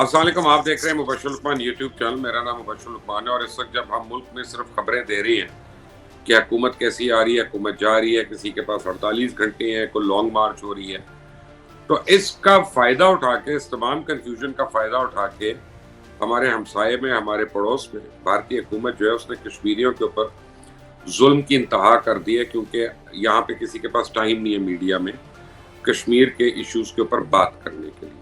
السلام علیکم، آپ دیکھ رہے ہیں مبشر لقمان یوٹیوب چینل. میرا نام مبشر لقمان ہے، اور اس وقت جب ہم ملک میں صرف خبریں دے رہی ہیں کہ حکومت کیسی آ رہی ہے، حکومت جا رہی ہے، کسی کے پاس 48 گھنٹے ہیں، کوئی لانگ مارچ ہو رہی ہے، تو اس کا فائدہ اٹھا کے، اس تمام کنفیوژن کا فائدہ اٹھا کے ہمارے ہمسائے میں، ہمارے پڑوس میں بھارتی حکومت جو ہے اس نے کشمیریوں کے اوپر ظلم کی انتہا کر دی ہے، کیونکہ یہاں پہ کسی کے پاس ٹائم نہیں ہے میڈیا میں کشمیر کے ایشوز کے اوپر بات کرنے کے لیے.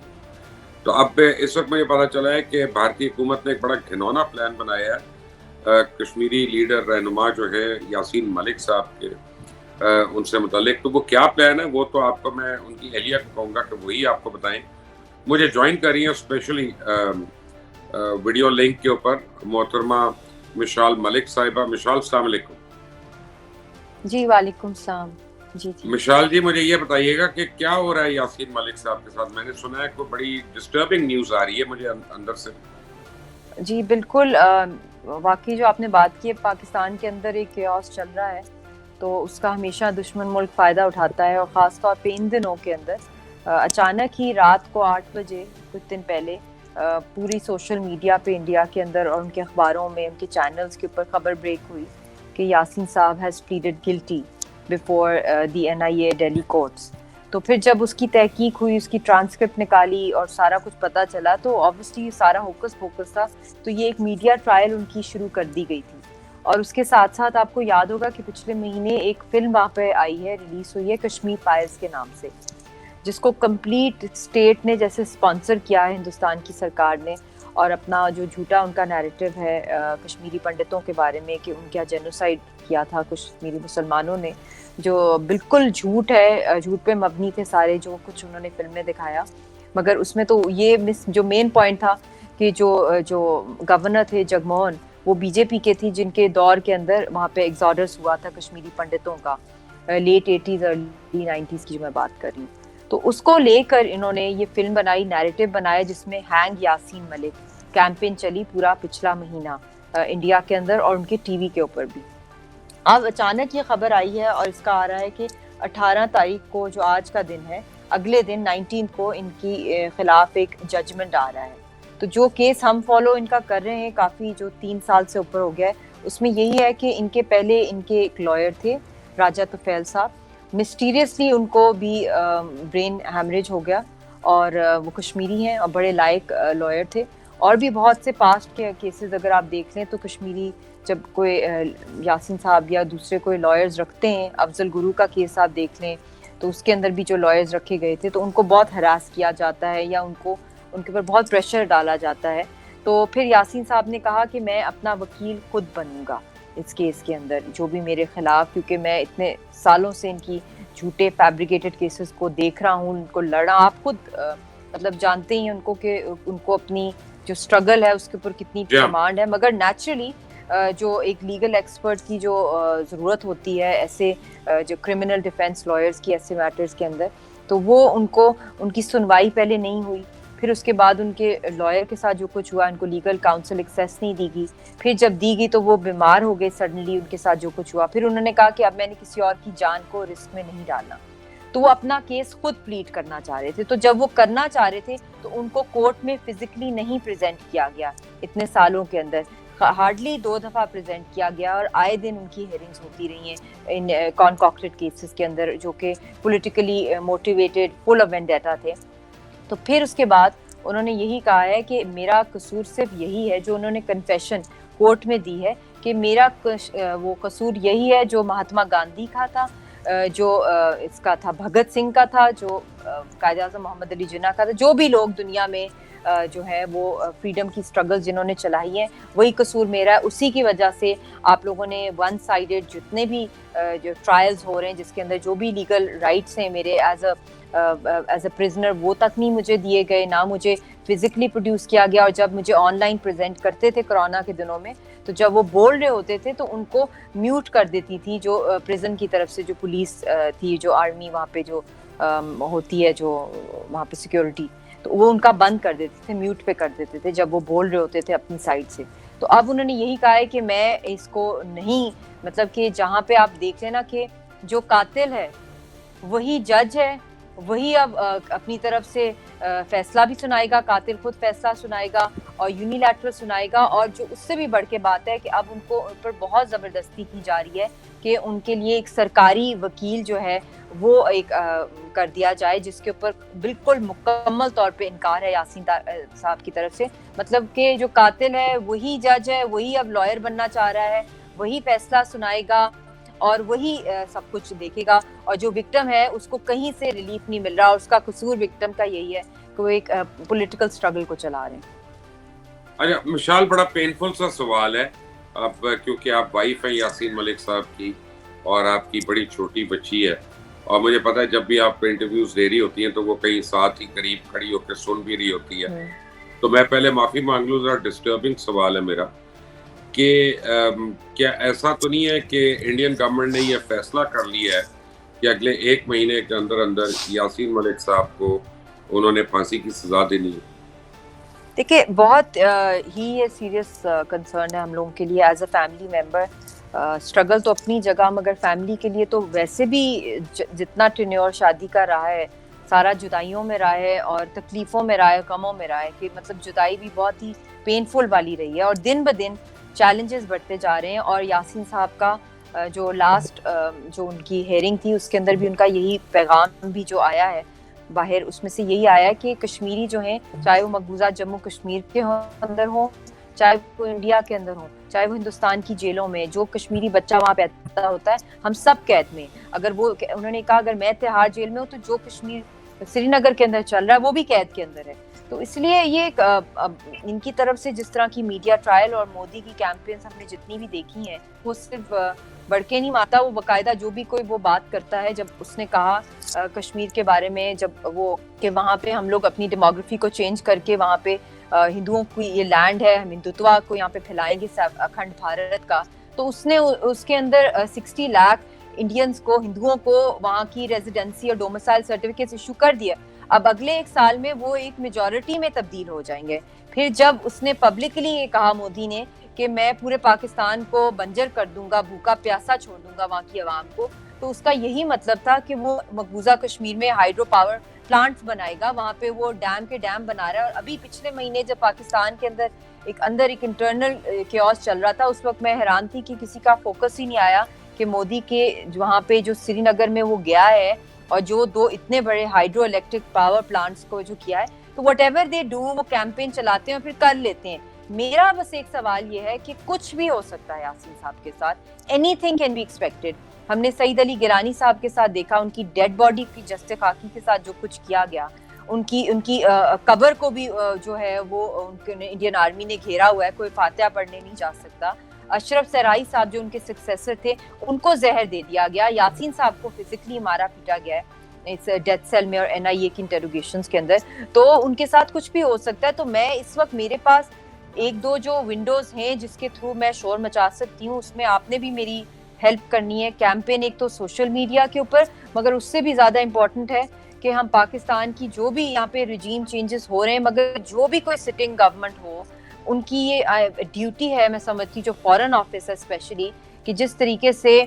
تو اب اس وقت مجھے پتا چلا ہے کہ بھارتی حکومت نے ایک بڑا گھنونا پلان بنایا ہے کشمیری لیڈر رہنما جو ہے یاسین ملک صاحب کے ان سے متعلق. تو وہ کیا پلان ہے وہ تو آپ کو میں ان کی اہلیہ کو کہوں گا کہ وہی آپ کو بتائیں. مجھے جوائن کر رہی ہیں اسپیشلی ویڈیو لنک کے اوپر محترمہ مشال ملک صاحبہ. مشال، السلام علیکم. جی وعلیکم السلام. جی مشال جی، مجھے یہ بتائیے گا کہ کیا ہو رہا ہے یاسین ملک صاحب کے ساتھ؟ میں نے سنا ہے کوئی بڑی ڈسٹربنگ نیوز آ رہی ہے مجھے اندر سے. جی بالکل، واقعی جو آپ نے بات کی ہے، پاکستان کے اندر ایک کیوس چل رہا ہے، تو اس کا ہمیشہ دشمن ملک فائدہ اٹھاتا ہے، اور خاص طور پہ ان دنوں کے اندر اچانک ہی رات کو 8 بجے کچھ دن پہلے پوری سوشل میڈیا پہ انڈیا کے اندر اور ان کے اخباروں میں، ان کے چینلز کے اوپر خبر بریک ہوئی کہ یاسین صاحب has pleaded guilty before the NIA Delhi courts. تو پھر جب اس کی تحقیق ہوئی، اس کی ٹرانسکرپٹ نکالی اور سارا کچھ پتہ چلا، تو آبویسلی سارا ہوکس پوکس تھا. تو یہ ایک میڈیا ٹرائل ان کی شروع کر دی گئی تھی، اور اس کے ساتھ ساتھ آپ کو یاد ہوگا کہ پچھلے مہینے ایک فلم وہاں پہ آئی ہے، ریلیز ہوئی ہے کشمیر فائلز کے نام سے، جس کو کمپلیٹ اسٹیٹ نے جیسے اسپانسر کیا ہے ہندوستان کی سرکار نے، اور اپنا جو جھوٹا ان کا نیریٹو ہے کشمیری پنڈتوں کے بارے میں کہ ان کا جینوسائڈ کیا تھا کشمیری مسلمانوں نے، جو بالکل جھوٹ ہے، جھوٹ پہ مبنی تھے سارے جو کچھ انہوں نے فلم میں دکھایا. مگر اس میں تو یہ جو مین پوائنٹ تھا کہ جو گورنر تھے جگموہن، وہ بی جے پی کے تھی، جن کے دور کے اندر وہاں پہ ایگزوڈس ہوا تھا کشمیری پنڈتوں کا، لیٹ 80s ارلی 90s کی جو میں بات کر رہی ہوں. تو اس کو لے کر انہوں نے یہ فلم بنائی، نیریٹو بنایا، جس میں ہینگ یاسین ملک کیمپین چلی پورا پچھلا مہینہ انڈیا کے اندر اور ان کے ٹی وی کے اوپر بھی. اب اچانک یہ خبر آئی ہے اور اس کا آ رہا ہے کہ 18 تاریخ کو، جو آج کا دن ہے، اگلے دن 19 کو ان کی خلاف ایک ججمنٹ آ رہا ہے. تو جو کیس ہم فالو ان کا کر رہے ہیں کافی، جو 3 سال سے اوپر ہو گیا ہے، اس میں یہی ہے کہ ان کے پہلے ان کے ایک لائر تھے راجہ طفیل صاحب، مسٹیریسلی ان کو بھی برین ہیمریج ہو گیا، اور وہ کشمیری ہیں اور بڑے لائق لائر تھے. اور بھی بہت سے پاسٹ کے کیسز اگر آپ دیکھ لیں تو کشمیری جب کوئی یاسین صاحب یا دوسرے کوئی لائرز رکھتے ہیں، افضل گرو کا کیس آپ دیکھ لیں تو اس کے اندر بھی جو لائرز رکھے گئے تھے تو ان کو بہت ہراس کیا جاتا ہے، یا ان کے اوپر بہت پریشر ڈالا جاتا ہے. تو پھر یاسین صاحب نے کہا کہ میں اپنا وکیل خود بنوں گا اس کیس کے اندر، جو بھی میرے خلاف، کیونکہ میں اتنے سالوں سے ان کی جھوٹے فیبریکیٹڈ کیسز کو دیکھ رہا ہوں، ان کو لڑا. آپ خود مطلب جانتے ہی ان کو کہ ان کو اپنی جو اسٹرگل ہے اس کے اوپر کتنی ڈیمانڈ ہے. مگر نیچرلی جو ایک لیگل ایکسپرٹ کی جو ضرورت ہوتی ہے ایسے جو کرمنل ڈیفینس لائرز کی ایسے میٹرز کے اندر، تو وہ ان کی سنوائی پہلے نہیں ہوئی. پھر اس کے بعد ان کے لائر کے ساتھ جو کچھ ہوا، ان کو لیگل کاؤنسل ایکسیس نہیں دی گئی. پھر جب دی گئی تو وہ بیمار ہو گئے سڈنلی، ان کے ساتھ جو کچھ ہوا. پھر انہوں نے کہا کہ اب میں نے کسی اور کی جان کو رسک میں نہیں ڈالنا، تو وہ اپنا کیس خود پلیٹ کرنا چاہ رہے تھے. تو جب وہ کرنا چاہ رہے تھے تو ان کو کورٹ میں فزیکلی نہیں پریزنٹ کیا گیا اتنے سالوں کے اندر، ہارڈلی 2 دفعہ پریزنٹ کیا گیا، اور آئے دن ان کی ہیئرنگز ہوتی رہی ہیں ان کانکاکٹڈ کیسز کے اندر، جو کہ politically motivated, full of vendetta تھے. تو پھر اس کے بعد انہوں نے یہی کہا ہے کہ میرا قصور صرف یہی ہے، جو انہوں نے کنفیشن کورٹ میں دی ہے کہ میرا وہ قصور یہی ہے جو مہاتما گاندھی کا تھا، جو اس کا تھا بھگت سنگھ کا تھا، جو قائد اعظم محمد علی جناح کا تھا، جو بھی لوگ دنیا میں جو ہے وہ فریڈم کی سٹرگل جنہوں نے چلائی ہیں، وہی قصور میرا ہے. اسی کی وجہ سے آپ لوگوں نے ون سائیڈڈ جتنے بھی جو ٹرائلز ہو رہے ہیں جس کے اندر جو بھی لیگل رائٹس ہیں میرے ایز اے پرزنر، وہ تک نہیں مجھے دیے گئے، نہ مجھے فزیکلی پروڈیوس کیا گیا. اور جب مجھے آن لائن پریزنٹ کرتے تھے کرونا کے دنوں میں، تو جب وہ بول رہے ہوتے تھے تو ان کو میوٹ کر دیتی تھی جو پریزن کی طرف سے جو پولیس تھی، جو آرمی وہاں پہ جو ہوتی ہے، جو وہاں پہ سیکیورٹی، تو وہ ان کا بند کر دیتے تھے، میوٹ پہ کر دیتے تھے جب وہ بول رہے ہوتے تھے اپنی سائڈ سے. تو اب انہوں نے یہی کہا ہے کہ میں اس کو نہیں، مطلب کہ جہاں پہ آپ دیکھ لیں نا کہ جو قاتل ہے وہی جج ہے وہی اب اپنی طرف سے فیصلہ بھی سنائے گا, قاتل خود فیصلہ سنائے گا اور یونیلیٹرل سنائے گا. اور جو اس سے بھی بڑھ کے بات ہے کہ اب ان کو ان پر بہت زبردستی کی جا رہی ہے کہ ان کے لیے ایک سرکاری وکیل جو ہے وہ ایک کر دیا جائے, جس کے اوپر بالکل مکمل طور پہ انکار ہے یاسین صاحب کی طرف سے. مطلب کہ جو قاتل ہے وہی جج ہے, وہی اب لائر بننا چاہ رہا ہے, وہی فیصلہ سنائے گا اور وہی سب کچھ دیکھے گا. اور جو وکٹم ہے اس کو کہیں سے ریلیف نہیں مل رہا, اور اس کا قصور وکٹم کا یہی ہے کہ وہ ایک پولیٹیکل سٹرگل کو چلا رہے ہیں. اچھا مشال, بڑا پینفل سا سوال ہے اب, کیونکہ آپ وائف ہیں یاسین ملک صاحب کی اور آپ کی بڑی چھوٹی بچی ہے, اور مجھے پتا ہے جب بھی آپ انٹرویوز دے رہی ہوتی ہیں تو وہ کہیں ساتھ ہی قریب کھڑی ہو کے سن بھی رہی ہوتی ہے. تو میں پہلے معافی مانگ لوں, ذرا ڈسٹربنگ سوال ہے میرا, کہ کیا ایسا تو نہیں ہے کہ انڈین گورنمنٹ نے یہ فیصلہ کر لیا ہے کہ اگلے 1 مہینے کے اندر اندر یاسین ملک صاحب کو انہوں نے پھانسی کی سزا دینی ہے؟ دیکھیں بہت ہی یہ سیریس کنسرن ہے ہم لوگوں کے لیے as a family member. Struggle تو اپنی جگہ, مگر فیملی کے لیے تو ویسے بھی جتنا ٹینیور شادی کا رہا ہے سارا جدائیوں میں رہا ہے اور تکلیفوں میں رہا ہے, غموں میں رہا ہے, کہ مطلب جدائی بھی بہت ہی پینفل والی رہی ہے, اور دن بہ دن چیلنجز بڑھتے جا رہے ہیں. اور یاسین صاحب کا جو لاسٹ جو ان کی ہیئرنگ تھی اس کے اندر بھی ان کا یہی پیغام بھی جو آیا ہے باہر, اس میں سے یہی آیا ہے کہ کشمیری جو ہیں, چاہے وہ مقبوضہ جموں کشمیر کے اندر ہوں, چاہے وہ انڈیا کے اندر ہوں, چاہے وہ ہندوستان کی جیلوں میں, جو کشمیری بچہ وہاں پیدا ہوتا ہے ہم سب قید میں. اگر وہ انہوں نے کہا اگر میں تہاڑ جیل میں ہوں تو جو کشمیر سری نگر کے اندر چل رہا ہے وہ بھی قید کے اندر ہے. تو اس لیے یہ ان کی طرف سے جس طرح کی میڈیا ٹرائل اور مودی کی کیمپینز ہم نے جتنی بھی دیکھی ہیں وہ صرف بڑھ کے نہیں مارتا. وہ باقاعدہ جو بھی کوئی وہ بات کرتا ہے, جب اس نے کہا کشمیر کے بارے میں, جب وہ کہ وہاں پہ ہم لوگ اپنی ڈیموگرافی کو چینج کر کے وہاں پہ ہندوؤں کی یہ لینڈ ہے, ہم ہندوتوا کو یہاں پہ پھیلائیں گے اکھنڈ بھارت کا, تو اس نے اس کے اندر 60 لاکھ انڈینز کو, ہندوؤں کو وہاں کی ریزیڈنسی اور ڈومیسائل سرٹیفکیٹ ایشو کر دیا. اب اگلے 1 سال میں وہ ایک میجورٹی میں تبدیل ہو جائیں گے. پھر جب اس نے پبلکلی یہ کہا مودی نے کہ میں پورے پاکستان کو بنجر کر دوں گا, بھوکا پیاسا چھوڑ دوں گا وہاں کی عوام کو, تو اس کا یہی مطلب تھا کہ وہ مقبوضہ کشمیر میں ہائیڈرو پاور پلانٹس بنائے گا, وہاں پہ وہ ڈیم کے ڈیم بنا رہا ہے. اور ابھی پچھلے مہینے جب پاکستان کے اندر ایک انٹرنل کیوس چل رہا تھا, اس وقت میں حیران تھی کہ کسی کا فوکس ہی نہیں آیا کہ مودی کے وہاں پہ جو سری نگر میں وہ گیا ہے اور جو 2 اتنے بڑے ہائیڈرو الیکٹرک پاور پلانٹس کو جو کیا ہے, تو وٹ ایور دے ڈو وہ کیمپین چلاتے ہیں اور پھر کر لیتے ہیں. میرا بس ایک سوال یہ ہے کہ کچھ بھی ہو سکتا ہے یاسین صاحب کے ساتھ, anything can be expected. ہم نے سعید علی گیلانی صاحب کے ساتھ دیکھا, ان کی ڈیڈ باڈی کی جسٹ خاکی کے ساتھ جو کچھ کیا گیا, ان کی قبر کو بھی جو ہے وہ انڈین آرمی نے گھیرا ہوا ہے, کوئی فاتحہ پڑھنے نہیں جا سکتا. اشرف سرائی صاحب جو ان کے سکسیسر تھے ان کو زہر دے دیا گیا, یاسین صاحب کو فزیکلی مارا پیٹا گیا ہے اس ڈیتھ سیل میں اور NIA کی انٹروگیشنز کے اندر. تو ان کے ساتھ کچھ بھی ہو سکتا ہے. تو میں اس وقت میرے پاس 1-2 جو ونڈوز ہیں جس کے تھرو میں شور مچا سکتی ہوں, اس میں آپ نے بھی میری ہیلپ کرنی ہے. کیمپین ایک تو سوشل میڈیا کے اوپر, مگر اس سے بھی زیادہ امپورٹنٹ ہے کہ ہم پاکستان کی جو بھی یہاں پہ رجیم چینجز ہو رہے ہیں, مگر جو بھی کوئی سٹنگ گورنمنٹ ہو, ان کی یہ ڈیوٹی ہے, میں سمجھتی جو فارن آفس ہے اسپیشلی, کہ جس طریقے سے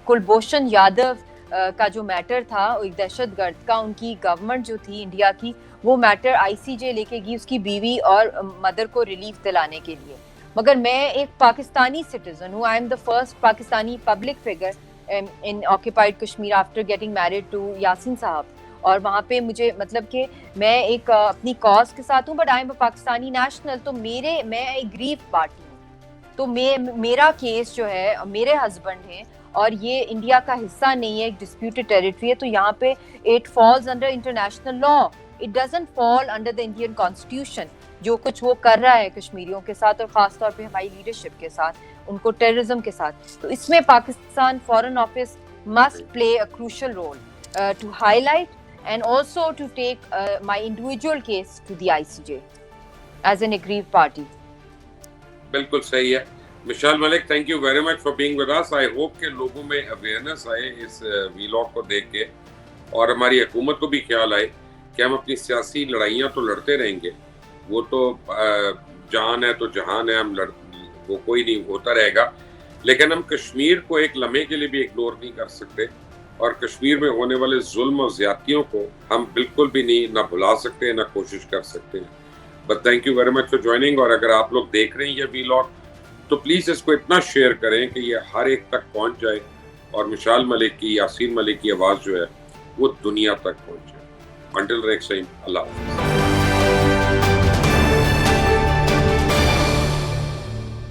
کلبھوشن یادو کا جو میٹر تھا ایک دہشت گرد کا, ان کی گورنمنٹ جو تھی انڈیا کی, وہ میٹر ICJ لے کے گئی اس کی بیوی اور مدر کو ریلیف دلانے کے لیے. مگر میں ایک پاکستانی سٹیزن ہوں, I am the first Pakistani public figure in occupied Kashmir after getting married to Yasin sahib, اور وہاں پہ مجھے مطلب کہ میں ایک اپنی کاز کے ساتھ ہوں, but I am a Pakistani national. تو میں ایک گریف پارٹی ہوں, تو میرا کیس جو ہے میرے ہسبینڈ ہیں اور یہ انڈیا کا حصہ نہیں ہے, ایک ڈسپیوٹڈ ٹیریٹری ہے, تو یہاں پہ it falls under international law, it doesn't fall under the Indian constitution. جو کچھ وہ کر رہا ہے کشمیریوں کے ساتھ اور خاص طور پہ ہماری لیڈرشپ کے ساتھ, ان کو ٹیررزم کے ساتھ, تو اس میں Pakistan foreign office must play a crucial role to highlight and also to take my individual case to the ICJ as an aggrieved party. بالکل صحیح ہے. مشال ملک, thank you very much for being with us. I hope کہ لوگوں میں awareness آئے اس vlog کو دیکھ کے, اور ہماری حکومت کو بھی خیال آئے کہ ہم اپنی سیاسی لڑائیاں تو لڑتے رہیں گے, وہ تو جان ہے تو جہان ہے, وہ کوئی نہیں ہوتا رہے گا, لیکن ہم کشمیر کو ایک لمحے کے لیے بھی اگنور نہیں کر سکتے. اور کشمیر میں ہونے والے ظلم اور زیادتیوں کو ہم بالکل بھی نہ بھلا سکتے ہیں، نہ کوشش کر سکتے ہیں. But thank you very much for joining. اور اگر آپ لوگ دیکھ رہے ہیں یہ ویلاگ تو پلیز اس کو اتنا شیئر کریں کہ یہ ہر ایک تک پہنچ جائے اور مشال ملک کی، یاسین ملک کی آواز جو ہے وہ دنیا تک پہنچ جائے. انٹل نیکسٹ ٹائم، اللہ حافظ.